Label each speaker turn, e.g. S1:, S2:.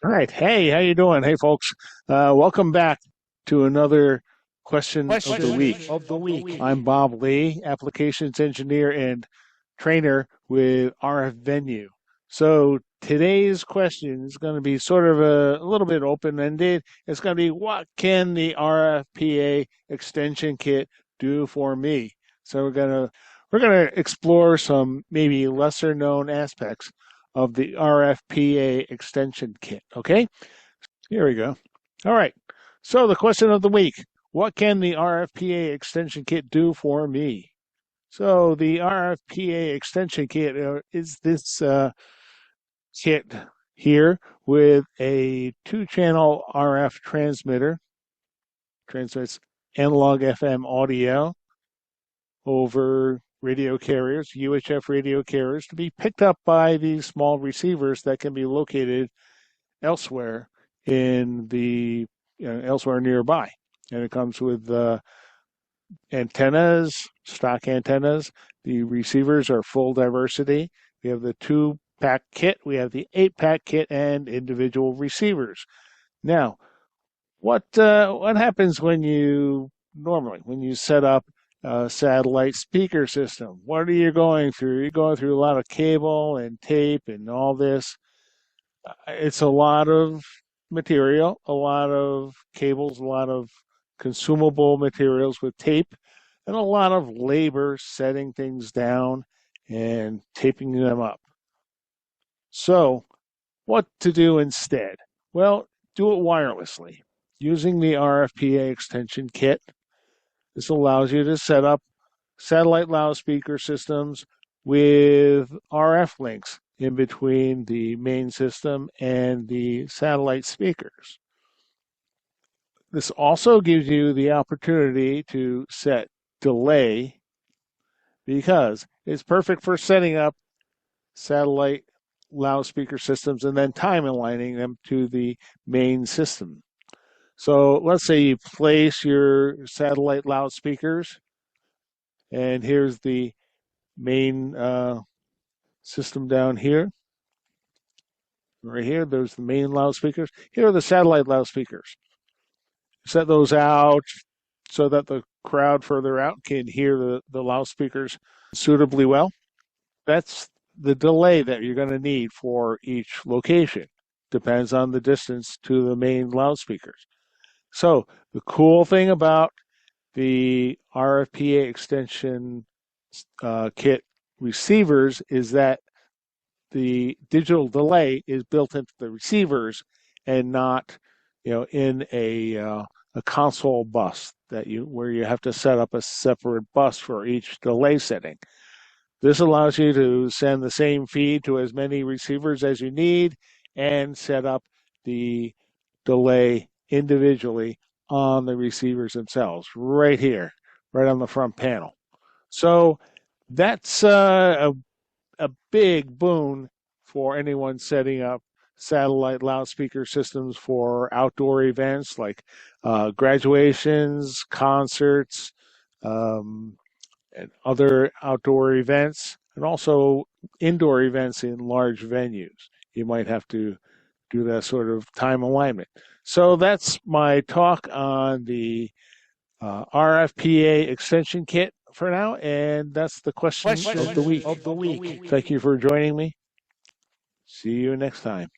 S1: All right. Hey, how you doing? Hey, folks. Welcome back to another question of the week. I'm Bob Lee, applications engineer and trainer with RF Venue. So today's question is going to be sort of a little bit open-ended. It's going to be, what can the RFPA extension kit do for me? So we're gonna explore some maybe lesser known aspects of the RFPA extension kit. Okay, here we go. All right. So the question of the week: what can the RFPA extension kit do for me? So the RFPA extension kit is this kit here with a 2-channel RF transmitter, transmits analog FM audio over radio carriers, UHF radio carriers, to be picked up by these small receivers that can be located elsewhere in the elsewhere nearby. And it comes with antennas, stock antennas. The receivers are full diversity. We have the 2-pack kit, we have the 8-pack kit, and individual receivers. Now, what happens when you set up a satellite speaker system? What are you going through? You're going through a lot of cable and tape and all this. It's a lot of material, a lot of cables, a lot of consumable materials with tape, and a lot of labor setting things down and taping them up. So, what to do instead? Well, do it wirelessly using the RFPA extension kit. This allows you to set up satellite loudspeaker systems with RF links in between the main system and the satellite speakers. This also gives you the opportunity to set delay, because it's perfect for setting up satellite loudspeaker systems and then time aligning them to the main system. So let's say you place your satellite loudspeakers, and here's the main system down here. Right here, there's the main loudspeakers. Here are the satellite loudspeakers. Set those out so that the crowd further out can hear the loudspeakers suitably well. That's the delay that you're going to need for each location. Depends on the distance to the main loudspeakers. So the cool thing about the RFPA extension kit receivers is that the digital delay is built into the receivers and not, in a console bus where you have to set up a separate bus for each delay setting. This allows you to send the same feed to as many receivers as you need and set up the delay individually on the receivers themselves, right here, right on the front panel. So that's a big boon for anyone setting up satellite loudspeaker systems for outdoor events like graduations, concerts, and other outdoor events, and also indoor events in large venues. You might have to do that sort of time alignment. So that's my talk on the RFPA extension kit for now, and that's the question of the week. Thank you for joining me. See you next time.